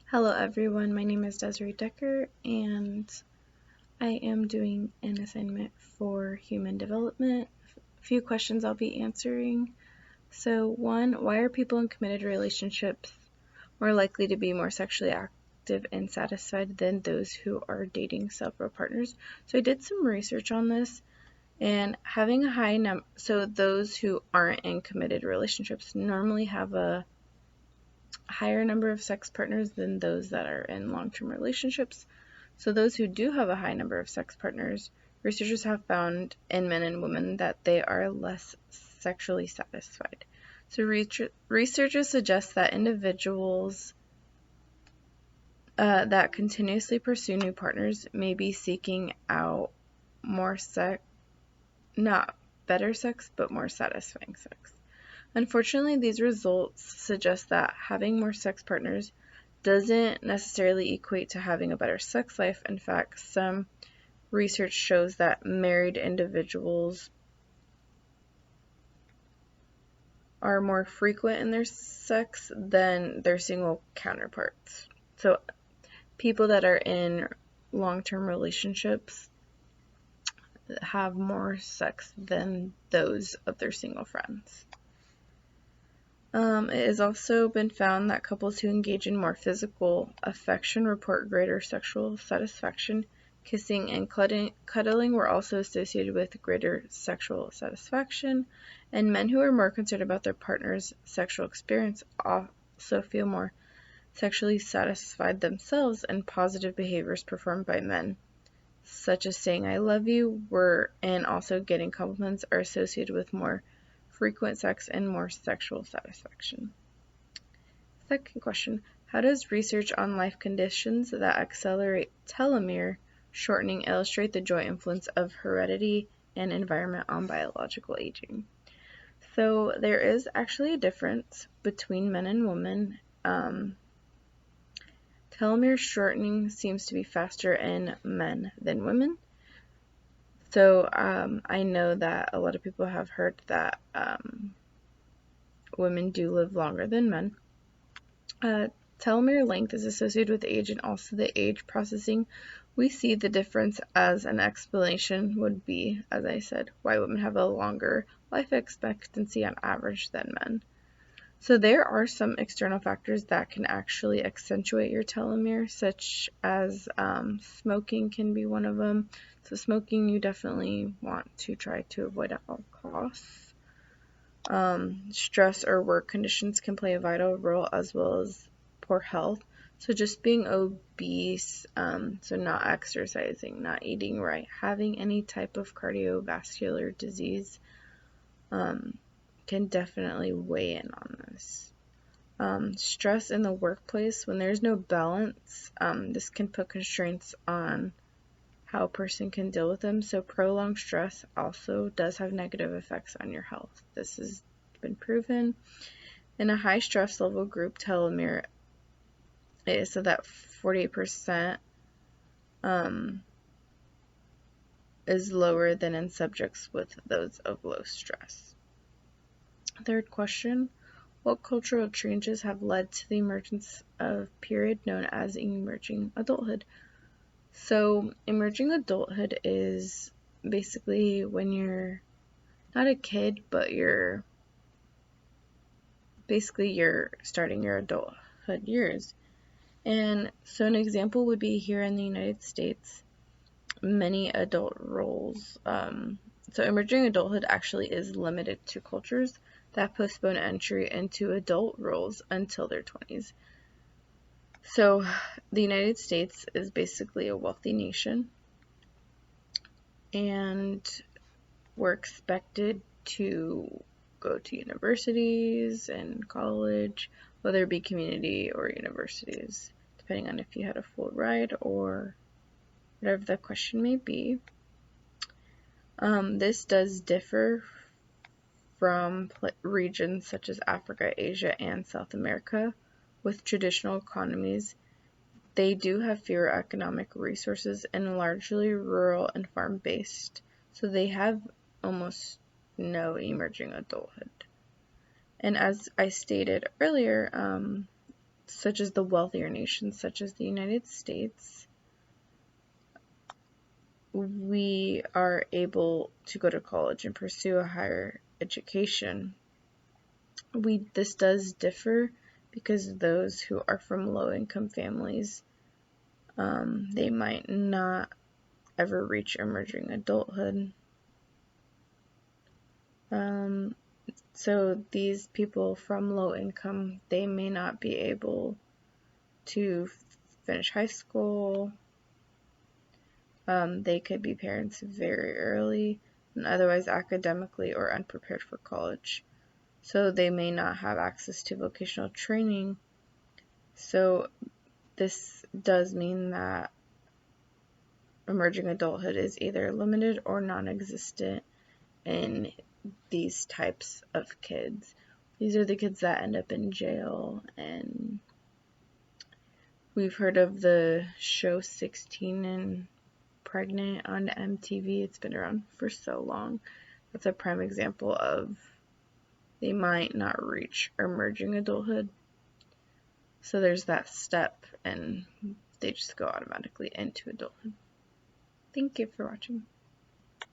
Hello everyone, my name is Desiree Decker and I am doing an assignment for human development. A few questions I'll be answering. So one, why are people in committed relationships more likely to be more sexually active and satisfied than those who are dating several partners? So I did some research on this, and having a high number, so those who aren't in committed relationships normally have a higher number of sex partners than those that are in long-term relationships. So those who do have a high number of sex partners, researchers have found in men and women that they are less sexually satisfied. So researchers suggest that individuals that continuously pursue new partners may be seeking out more sex, not better sex, but more satisfying sex. Unfortunately, these results suggest that having more sex partners doesn't necessarily equate to having a better sex life. In fact, some research shows that married individuals are more frequent in their sex than their single counterparts. So people that are in long-term relationships have more sex than those of their single friends. It has also been found that couples who engage in more physical affection report greater sexual satisfaction. Kissing and cuddling were also associated with greater sexual satisfaction, and men who are more concerned about their partner's sexual experience also feel more sexually satisfied themselves, and positive behaviors performed by men, such as saying I love you, and also getting compliments, are associated with more frequent sex and more sexual satisfaction. Second question, how does research on life conditions that accelerate telomere shortening illustrate the joint influence of heredity and environment on biological aging? So there is actually a difference between men and women. Telomere shortening seems to be faster in men than women. So I know that a lot of people have heard that women do live longer than men. Telomere length is associated with age and also the age processing. We see the difference as an explanation would be, as I said, why women have a longer life expectancy on average than men. So there are some external factors that can actually accentuate your telomere, such as smoking can be one of them. So smoking you definitely want to try to avoid at all costs. Stress or work conditions can play a vital role, as well as poor health. So just being obese, so not exercising, not eating right, having any type of cardiovascular disease can definitely weigh in on this. Stress in the workplace, when there's no balance, this can put constraints on how a person can deal with them. So prolonged stress also does have negative effects on your health. This has been proven. In a high stress level group, telomere is so that 48% is lower than in subjects with those of low stress. Third question, what cultural changes have led to the emergence of a period known as emerging adulthood? So emerging adulthood is basically when you're not a kid, but you're starting your adulthood years. And so an example would be here in the United States, many adult roles. So emerging adulthood actually is limited to cultures that postpone entry into adult roles until their 20s. So the United States is basically a wealthy nation, and we're expected to go to universities and college, whether it be community or universities, depending on if you had a full ride or whatever the question may be. This does differ from regions such as Africa, Asia, and South America. With traditional economies, they do have fewer economic resources and largely rural and farm-based, so they have almost no emerging adulthood. And as I stated earlier, such as the wealthier nations, such as the United States, we are able to go to college and pursue a higher education. This does differ because those who are from low-income families, they might not ever reach emerging adulthood. So these people from low income, they may not be able to finish high school. They could be parents very early and otherwise academically or unprepared for college. So they may not have access to vocational training. So this does mean that emerging adulthood is either limited or non-existent in these types of kids. These are the kids that end up in jail, and we've heard of the show 16 and Pregnant on MTV. It's been around for so long. That's a prime example of they might not reach emerging adulthood. So there's that step, and they just go automatically into adulthood. Thank you for watching.